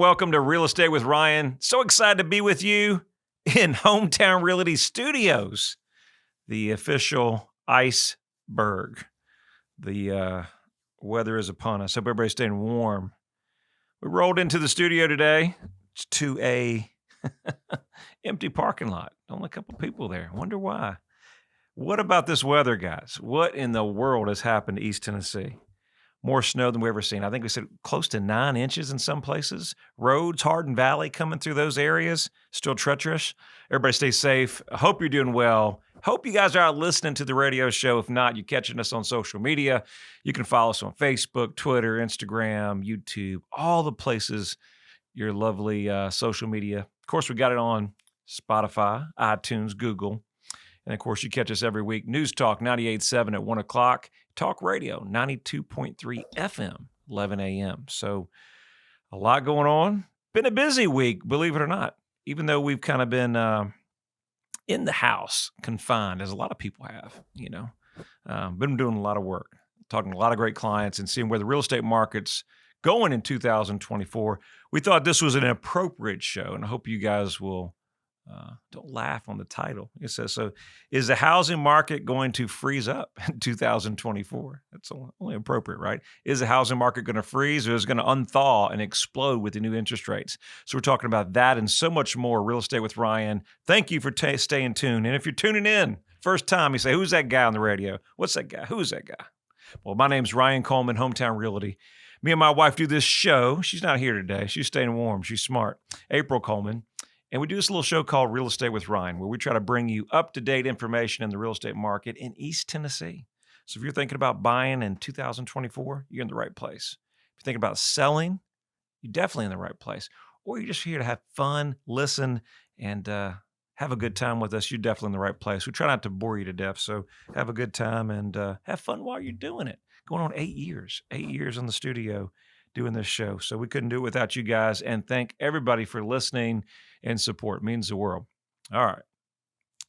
Welcome to Real Estate with Ryan. So excited to be with you in Hometown Realty Studios, the official 𝐖𝐤𝐥𝐿. The weather is upon us. Hope everybody's staying warm. We rolled into the studio today to a empty parking lot. Only a couple people there. Wonder why. What about this weather, guys? What in the world has happened to East Tennessee? More snow than we've ever seen. I think we said close to 9 inches in some places. Roads, Hardin Valley coming through those areas, still treacherous. Everybody stay safe. I hope you're doing well. Hope you guys are out listening to the radio show. If not, you're catching us on social media. You can follow us on Facebook, Twitter, Instagram, YouTube, all the places, your lovely social media. Of course, we got it on Spotify, iTunes, Google. And, of course, you catch us every week. News Talk 98.7 at 1 o'clock. Talk Radio 92.3 FM, 11 a.m. So a lot going on. Been a busy week, believe it or not, even though we've kind of been in the house, confined, as a lot of people have, you know. Been doing a lot of work, talking to a lot of great clients and seeing where the real estate market's going in 2024. We thought this was an appropriate show, and I hope you guys will don't laugh on the title. It says, so is the housing market going to freeze up in 2024? That's only appropriate, right? Is the housing market going to freeze, or is it going to unthaw and explode with the new interest rates? So we're talking about that and so much more. Real Estate with Ryan. Thank you for staying tuned. And if you're tuning in, first time, you say, who's that guy on the radio? What's that guy? Who's that guy? Well, my name's Ryan Coleman, Hometown Realty. Me and my wife do this show. She's not here today. She's staying warm. She's smart. April Coleman. And we do this little show called Real Estate with Ryan, where we try to bring you up-to-date information in the real estate market in East Tennessee. So if you're thinking about buying in 2024, you're in the right place. If you're thinking about selling, you're definitely in the right place. Or you're just here to have fun, listen, and have a good time with us, you're definitely in the right place. We try not to bore you to death, so have a good time and have fun while you're doing it. Going on 8 years in the studio doing this show. So we couldn't do it without you guys. And thank everybody for listening and support. It means the world. All right.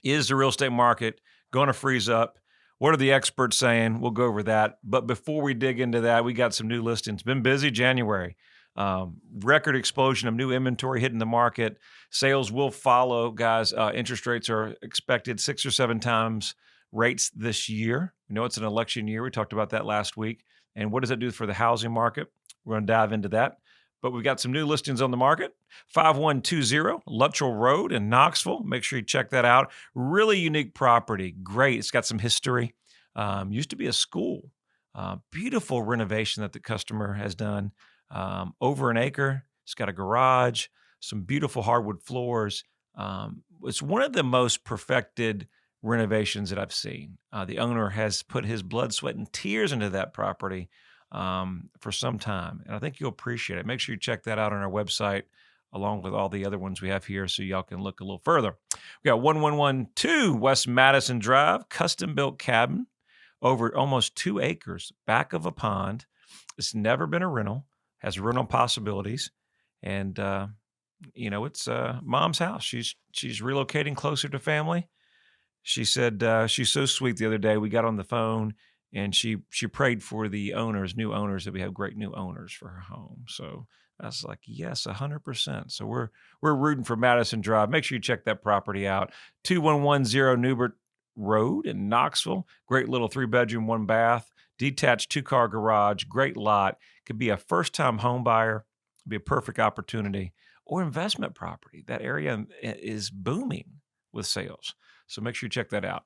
Is the real estate market going to freeze up? What are the experts saying? We'll go over that. But before we dig into that, we got some new listings. Been busy January. Record explosion of new inventory hitting the market. Sales will follow, guys. Interest rates are expected 6 or 7 times rates this year. You know, it's an election year. We talked about that last week. And what does that do for the housing market? We're going to dive into that. But we've got some new listings on the market. 5120 Luttrell Road in Knoxville. Make sure you check that out. Really unique property. Great. It's got some history. Used to be a school. Beautiful renovation that the customer has done. Over an acre. It's got a garage. Some beautiful hardwood floors. It's one of the most perfected renovations that I've seen. The owner has put his blood, sweat, and tears into that property for some time. And I think you'll appreciate it. Make sure you check that out on our website, along with all the other ones we have here, so y'all can look a little further. We got 1112 West Madison Drive, custom-built cabin over almost 2 acres, back of a pond. It's never been a rental, has rental possibilities. And, you know, it's mom's house. She's relocating closer to family. She said she's so sweet the other day. We got on the phone, and she prayed for the new owners, that we have great new owners for her home. So I was like, yes, 100%. So we're rooting for Madison Drive. Make sure you check that property out. 2110 Newbert Road in Knoxville. Great little 3-bedroom, 1-bath, detached 2-car garage. Great lot. Could be a first-time home buyer. Could be a perfect opportunity. Or investment property. That area is booming with sales. So make sure you check that out.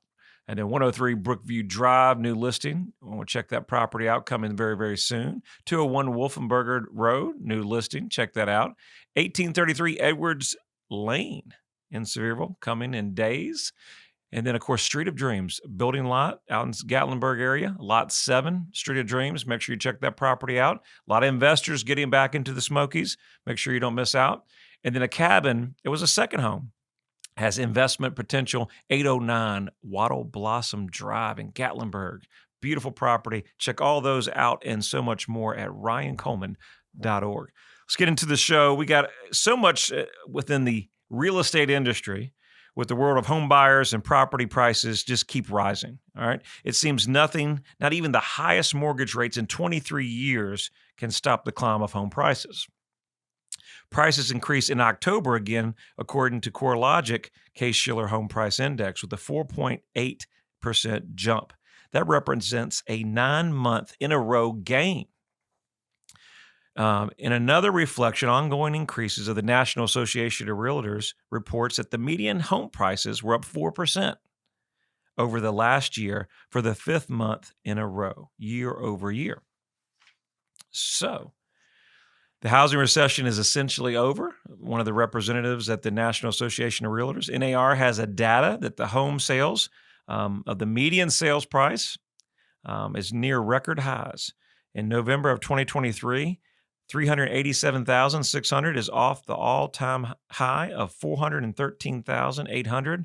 And then 103 Brookview Drive, new listing. I want to check that property out, coming very, very soon. 201 Wolfenberger Road, new listing. Check that out. 1833 Edwards Lane in Sevierville, coming in days. And then, of course, Street of Dreams, building lot out in Gatlinburg area, lot 7, Street of Dreams. Make sure you check that property out. A lot of investors getting back into the Smokies. Make sure you don't miss out. And then a cabin, it was a second home. Has investment potential, 809 Wattle Blossom Drive in Gatlinburg. Beautiful property. Check all those out and so much more at ryancoleman.org. Let's get into the show. We got so much within the real estate industry with the world of home buyers and property prices just keep rising, all right? It seems nothing, not even the highest mortgage rates in 23 years, can stop the climb of home prices. Prices increased in October again, according to CoreLogic Case-Shiller Home Price Index, with a 4.8% jump. That represents a 9-month in a row gain. In another reflection, ongoing increases of the National Association of Realtors reports that the median home prices were up 4% over the last year for the 5th month in a row, year over year. So, the housing recession is essentially over. One of the representatives at the National Association of Realtors, NAR, has a data that the home sales of the median sales price is near record highs. In November of 2023, $387,600 is off the all-time high of $413,800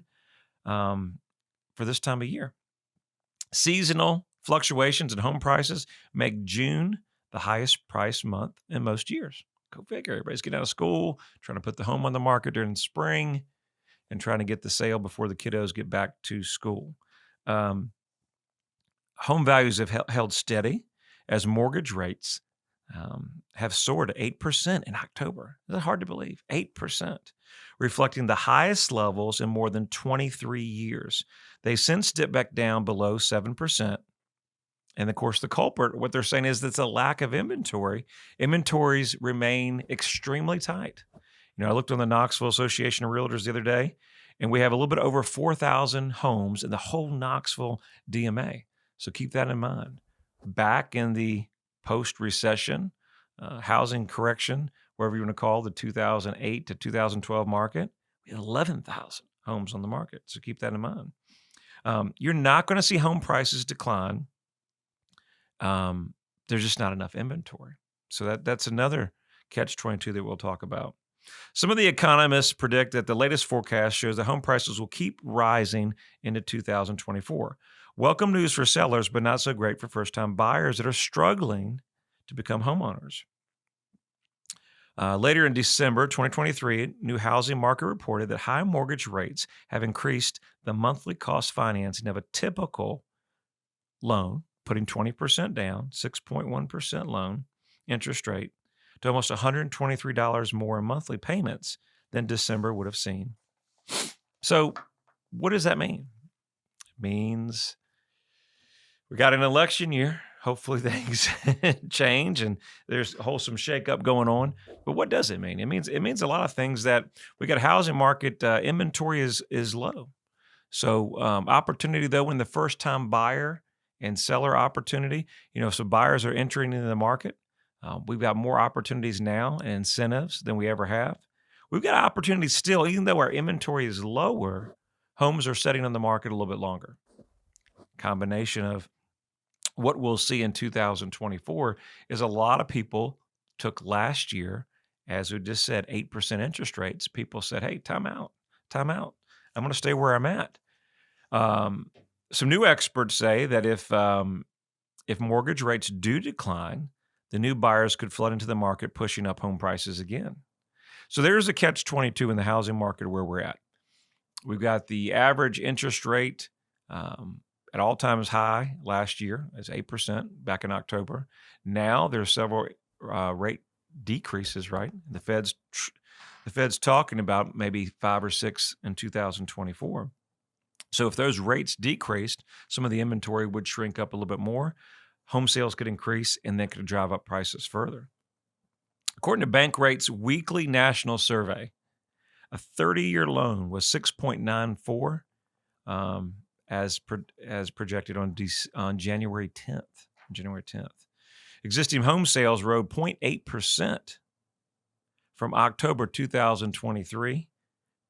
for this time of year. Seasonal fluctuations in home prices make June the highest price month in most years. Go figure. Everybody's getting out of school, trying to put the home on the market during the spring, and trying to get the sale before the kiddos get back to school. Home values have held steady as mortgage rates have soared to 8% in October. Is that hard to believe? 8%, reflecting the highest levels in more than 23 years. They since dipped back down below 7%. And of course, the culprit, what they're saying is that's a lack of inventory. Inventories remain extremely tight. I looked on the Knoxville Association of Realtors the other day, and we have a little bit over 4,000 homes in the whole Knoxville DMA. So keep that in mind. Back in the post-recession housing correction, whatever you want to call the 2008 to 2012 market, we had 11,000 homes on the market. So keep that in mind. You're not going to see home prices decline. There's just not enough inventory. So that's another catch-22 that we'll talk about. Some of the economists predict that the latest forecast shows that home prices will keep rising into 2024. Welcome news for sellers, but not so great for first-time buyers that are struggling to become homeowners. Later in December 2023, New Housing Market reported that high mortgage rates have increased the monthly cost financing of a typical loan, putting 20% down, 6.1% loan interest rate, to almost $123 more in monthly payments than December would have seen. So what does that mean? It means we got an election year. Hopefully things change and there's a wholesome shakeup going on. But what does it mean? It means a lot of things. That we got a housing market, inventory is low. So opportunity, though, when the first-time buyer and seller opportunity, so buyers are entering into the market. We've got more opportunities now and incentives than we ever have. We've got opportunities still, even though our inventory is lower, homes are sitting on the market a little bit longer. Combination of what we'll see in 2024 is a lot of people took last year, as we just said, 8% interest rates. People said, hey, time out. I'm going to stay where I'm at. Some new experts say that if mortgage rates do decline, the new buyers could flood into the market, pushing up home prices again. So there's a catch-22 in the housing market where we're at. We've got the average interest rate at all-time high last year, as 8% back in October. Now there's several rate decreases, right? The Fed's talking about maybe 5 or 6 in 2024. So if those rates decreased, some of the inventory would shrink up a little bit more. Home sales could increase, and that could drive up prices further. According to Bankrate's weekly national survey, a 30-year loan was 6.94 as projected on January 10th. Existing home sales rose 0.8% from October 2023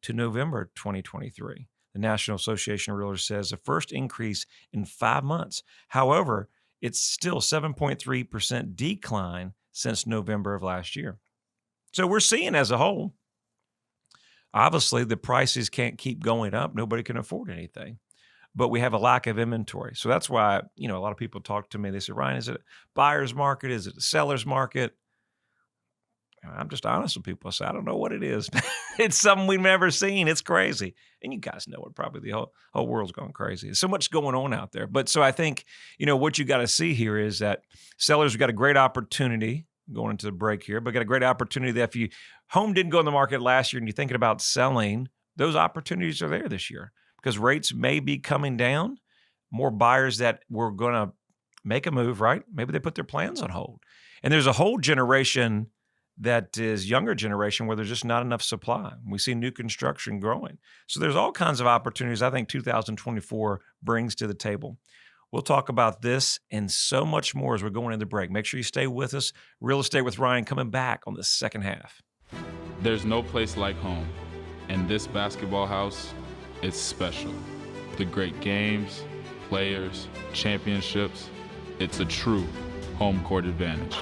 to November 2023. The National Association of Realtors says the first increase in 5 months. However, it's still 7.3% decline since November of last year. So we're seeing as a whole, obviously the prices can't keep going up. Nobody can afford anything. But we have a lack of inventory. So that's why, a lot of people talk to me. They say, Ryan, is it a buyer's market? Is it a seller's market? And I'm just honest with people. I say, I don't know what it is. It's something we've never seen. It's crazy. And you guys know it. Probably the whole world's going crazy. There's so much going on out there. But so I think, what you got to see here is that sellers have got a great opportunity going into the break here, but got a great opportunity that if you home didn't go on the market last year and you're thinking about selling, those opportunities are there this year because rates may be coming down. More buyers that were going to make a move, right? Maybe they put their plans on hold. And there's a whole generation that is younger generation where there's just not enough supply. We see new construction growing. So there's all kinds of opportunities I think 2024 brings to the table. We'll talk about this and so much more as we're going into break. Make sure you stay with us. Real Estate with Ryan coming back on the second half. There's no place like home, and this basketball house is special. The great games, players, championships, it's a true home court advantage.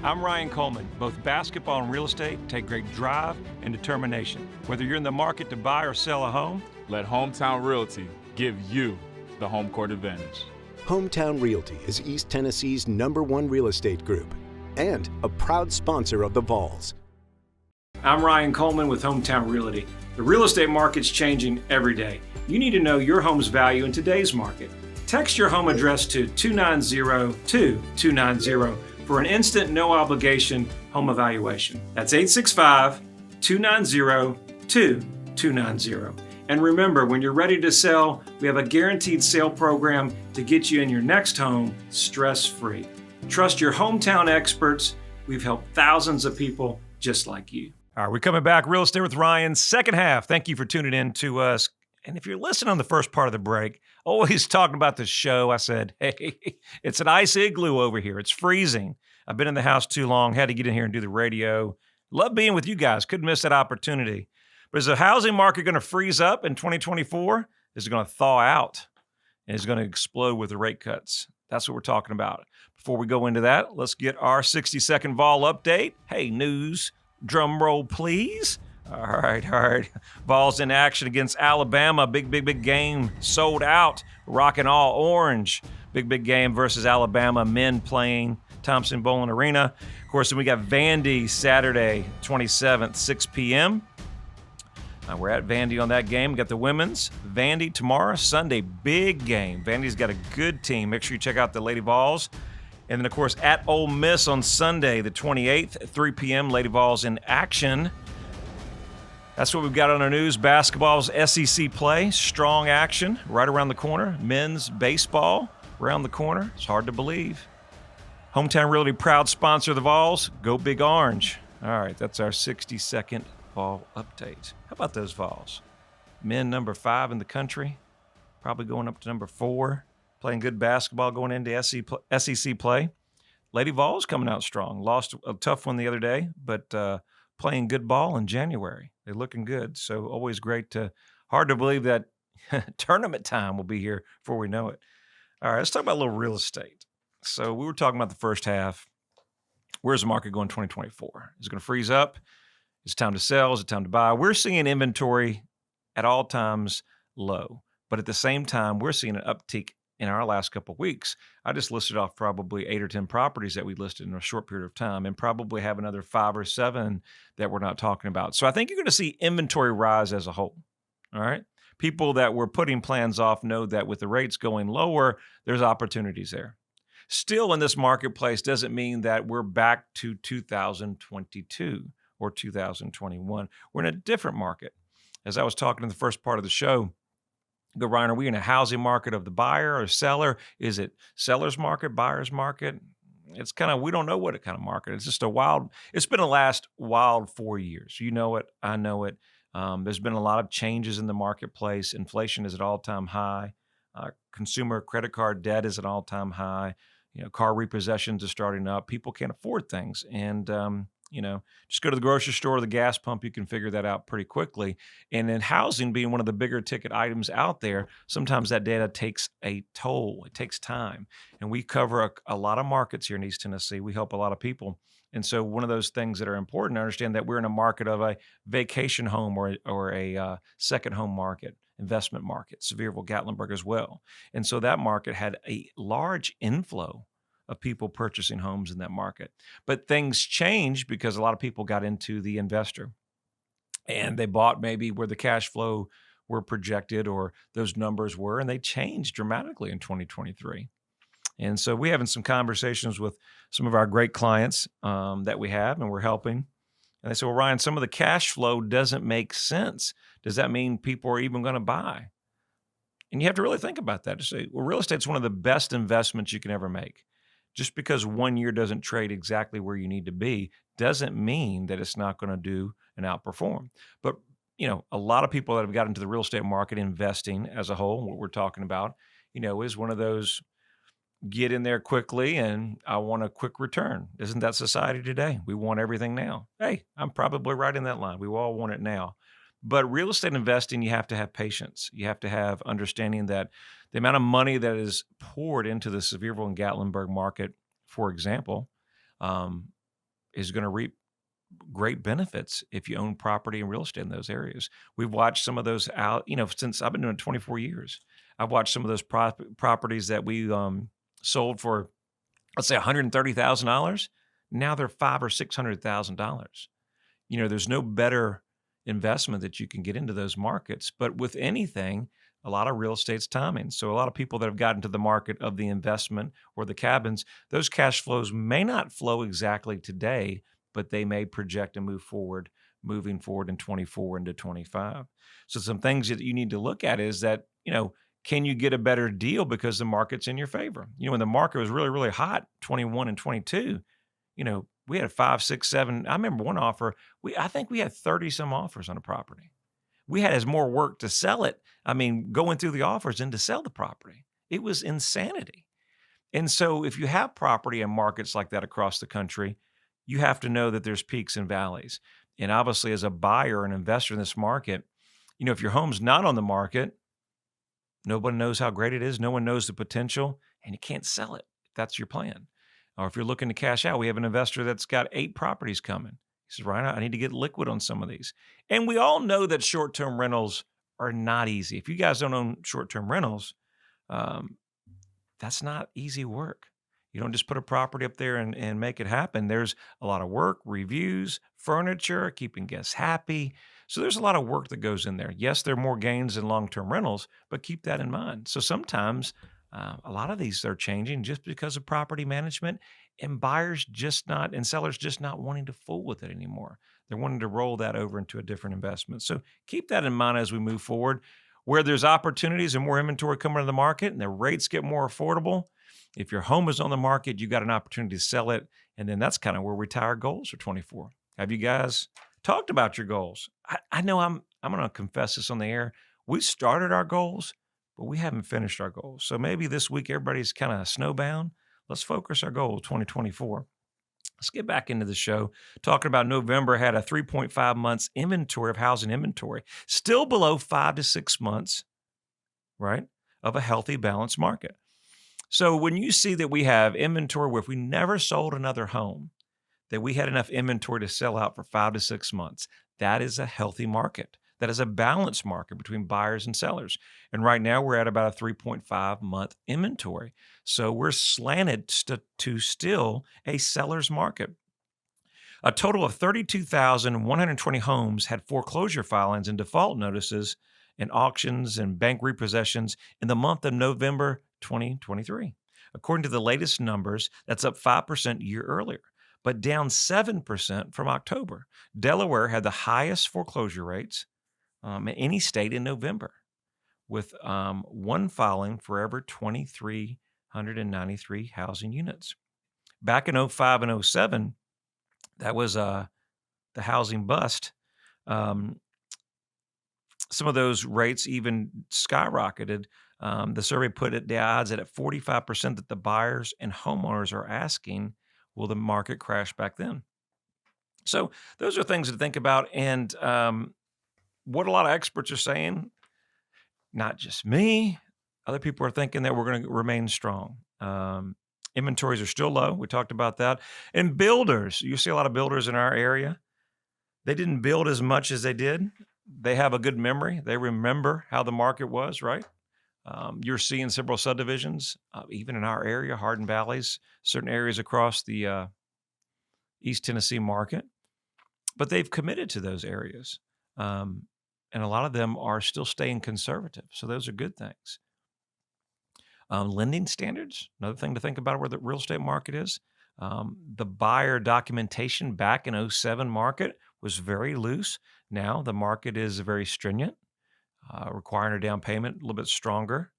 I'm Ryan Coleman. Both basketball and real estate take great drive and determination. Whether you're in the market to buy or sell a home, let Hometown Realty give you the home court advantage. Hometown Realty is East Tennessee's #1 real estate group and a proud sponsor of the Vols. I'm Ryan Coleman with Hometown Realty. The real estate market's changing every day. You need to know your home's value in today's market. Text your home address to 290-2290 for an instant, no-obligation home evaluation. That's 865-290-2290. And remember, when you're ready to sell, we have a guaranteed sale program to get you in your next home stress-free. Trust your hometown experts. We've helped thousands of people just like you. All right, we're coming back. Real Estate with Ryan, second half. Thank you for tuning in to us. And if you're listening on the first part of the break, always talking about the show, I said, hey, it's an ice igloo over here. It's freezing. I've been in the house too long, had to get in here and do the radio. Love being with you guys. Couldn't miss that opportunity. But is the housing market going to freeze up in 2024? Is it going to thaw out? And is it going to explode with the rate cuts? That's what we're talking about. Before we go into that, let's get our 60-second vol update. Hey, news, drum roll, please. All right. Vols in action against Alabama. Big game. Sold out. Rocking all orange. Big game versus Alabama. Men playing Thompson Bowling Arena. Of course, then we got Vandy Saturday, 27th, 6 p.m. We're at Vandy on that game. We got the women's. Vandy tomorrow, Sunday, big game. Vandy's got a good team. Make sure you check out the Lady Vols. And then, of course, at Ole Miss on Sunday, the 28th, at 3 p.m., Lady Vols in action. That's what we've got on our news. Basketball's SEC play, strong action right around the corner. Men's baseball around the corner. It's hard to believe. Hometown Realty, proud sponsor of the Vols. Go Big Orange. All right, that's our 60-second Vol update. How about those Vols? Men number 5 in the country, probably going up to number 4, playing good basketball going into SEC play. Lady Vols coming out strong. Lost a tough one the other day, but playing good ball in January. They're looking good. So always great hard to believe that tournament time will be here before we know it. All right, let's talk about a little real estate. So we were talking about the first half. Where's the market going in 2024? Is it going to freeze up? Is it time to sell? Is it time to buy? We're seeing inventory at all times low. But at the same time, we're seeing an uptick in our last couple of weeks. I just listed off probably 8 or 10 properties that we listed in a short period of time and probably have another 5 or 7 that we're not talking about. So I think you're going to see inventory rise as a whole. All right. People that were putting plans off know that with the rates going lower, there's opportunities there. Still in this marketplace doesn't mean that we're back to 2022 or 2021. We're in a different market. As I was talking in the first part of the show, go, Ryan, are we in a housing market of the buyer or seller? Is it seller's market, buyer's market? It's kind of, we don't know what kind of market. It's just it's been a last wild 4 years. You know it, I know it. There's been a lot of changes in the marketplace. Inflation is at all-time high. Consumer credit card debt is at all-time high. Car repossessions are starting up. People can't afford things. And, just go to the grocery store or the gas pump, you can figure that out pretty quickly. And in housing being one of the bigger ticket items out there, sometimes that data takes a toll. It takes time. And we cover a lot of markets here in East Tennessee. We help a lot of people. And so one of those things that are important to understand that we're in a market of a vacation home or a second home market, investment market, Sevierville, Gatlinburg as well. And so that market had a large inflow of people purchasing homes in that market. But things changed because a lot of people got into the investor and they bought maybe where the cash flow were projected or those numbers were, and they changed dramatically in 2023. And so we're having some conversations with some of our great clients that we have, and we're helping. And they say, well, Ryan, some of the cash flow doesn't make sense. Does that mean people are even going to buy? And you have to really think about that to say, well, real estate's one of the best investments you can ever make. Just because 1 year doesn't trade exactly where you need to be doesn't mean that it's not going to do and outperform. But, a lot of people that have got into the real estate market investing as a whole, what we're talking about, is one of those get in there quickly and I want a quick return. Isn't that society today? We want everything now. Hey, I'm probably right in that line. We all want it now. But real estate investing, you have to have patience. You have to have understanding that the amount of money that is poured into the Sevierville and Gatlinburg market, for example, is going to reap great benefits if you own property and real estate in those areas. We've watched some of those out, since I've been doing it 24 years. I've watched some of those properties that we sold for, let's say, $130,000. Now they're $500,000 or $600,000. There's no better investment that you can get into those markets. But with anything, a lot of real estate's timing. So a lot of people that have gotten to the market of the investment or the cabins, those cash flows may not flow exactly today, but they may project and moving forward in 24 into 25. So some things that you need to look at is that, can you get a better deal because the market's in your favor? When the market was really, really hot, 21 and 22, we had 5, 6, 7. I remember one offer. I think we had 30 some offers on a property. We had as more work to sell it. Going through the offers and to sell the property. It was insanity. And so if you have property in markets like that across the country, you have to know that there's peaks and valleys. And obviously, as a buyer and investor in this market, if your home's not on the market, nobody knows how great it is. No one knows the potential, and you can't sell it if that's your plan. Or if you're looking to cash out, we have an investor that's got 8 properties coming. He says, Ryan, I need to get liquid on some of these. And we all know that short-term rentals are not easy. If you guys don't own short-term rentals, that's not easy work. You don't just put a property up there and make it happen. There's a lot of work, reviews, furniture, keeping guests happy. So there's a lot of work that goes in there. Yes, there are more gains in long-term rentals, but keep that in mind. So sometimes a lot of these are changing just because of property management and sellers just not wanting to fool with it anymore. They're wanting to roll that over into a different investment. So keep that in mind as we move forward. Where there's opportunities and more inventory coming to the market and the rates get more affordable, if your home is on the market, you got an opportunity to sell it. And then that's kind of where we tie our goals for 24. Have you guys talked about your goals? I know I'm going to confess this on the air. We started our goals, but we haven't finished our goals. So maybe this week everybody's kind of snowbound. Let's focus our goal 2024. Let's get back into the show. Talking about November had a 3.5 months inventory of housing inventory, still below 5 to 6 months, right, of a healthy, balanced market. So when you see that we have inventory where if we never sold another home, that we had enough inventory to sell out for 5 to 6 months, that is a healthy market. That is a balanced market between buyers and sellers. And right now we're at about a 3.5 month inventory. So we're slanted to still a seller's market. A total of 32,120 homes had foreclosure filings and default notices and auctions and bank repossessions in the month of November 2023. According to the latest numbers, that's up 5% year earlier, but down 7% from October. Delaware had the highest foreclosure rates in any state in November, with one filing for every 2,393 housing units. Back in 05 and 07, that was the housing bust. Some of those rates even skyrocketed. The survey put it the odds at 45% that the buyers and homeowners are asking, will the market crash back then? So those are things to think about. And what a lot of experts are saying, not just me, other people are thinking that we're going to remain strong. Inventories are still low. We talked about that. And builders, you see a lot of builders in our area. They didn't build as much as they did. They have a good memory. They remember how the market was, right? You're seeing several subdivisions, even in our area, Hardin Valleys, certain areas across the East Tennessee market. But they've committed to those areas. And a lot of them are still staying conservative. So those are good things. Lending standards, another thing to think about where the real estate market is. The buyer documentation back in 07 market was very loose. Now the market is very stringent, requiring a down payment a little bit stronger.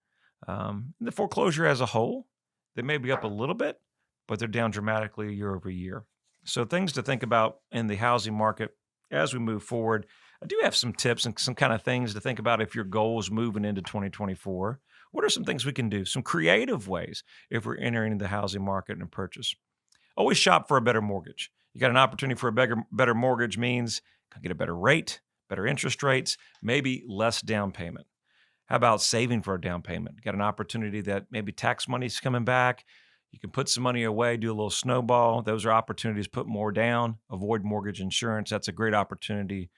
The foreclosure as a whole, they may be up a little bit, but they're down dramatically year over year. So things to think about in the housing market as we move forward. I do have some tips and some kind of things to think about if your goal is moving into 2024. What are some things we can do? Some creative ways if we're entering the housing market and purchase. Always shop for a better mortgage. You got an opportunity for a better mortgage means get a better rate, better interest rates, maybe less down payment. How about saving for a down payment? Got an opportunity that maybe tax money's coming back. You can put some money away, do a little snowball. Those are opportunities to put more down, avoid mortgage insurance. That's a great opportunity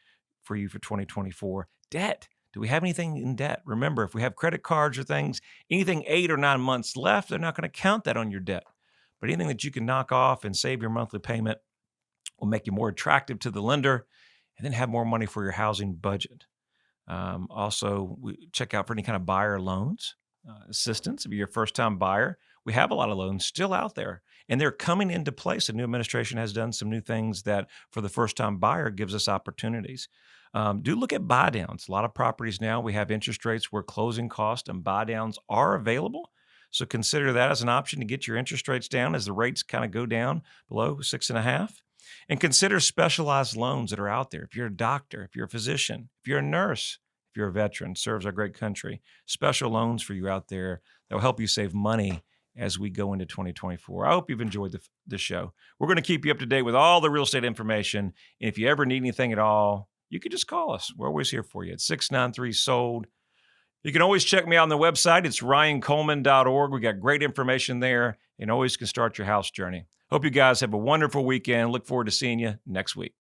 for you for 2024. Debt. Do we have anything in debt? Remember, if we have credit cards or things, anything 8 or 9 months left, they're not going to count that on your debt. But anything that you can knock off and save your monthly payment will make you more attractive to the lender and then have more money for your housing budget. Also, we check out for any kind of buyer loans, assistance. If you're a first-time buyer, we have a lot of loans still out there, and they're coming into place. The new administration has done some new things that, for the first-time buyer, gives us opportunities. Do look at buy downs. A lot of properties now, we have interest rates where closing costs and buy downs are available. So consider that as an option to get your interest rates down as the rates kind of go down below 6.5. And consider specialized loans that are out there. If you're a doctor, if you're a physician, if you're a nurse, if you're a veteran, serves our great country, special loans for you out there that will help you save money as we go into 2024. I hope you've enjoyed the show. We're going to keep you up to date with all the real estate information. And if you ever need anything at all, you can just call us. We're always here for you at 693-SOLD. You can always check me out on the website. It's ryancoleman.org. We got great information there and always can start your house journey. Hope you guys have a wonderful weekend. Look forward to seeing you next week.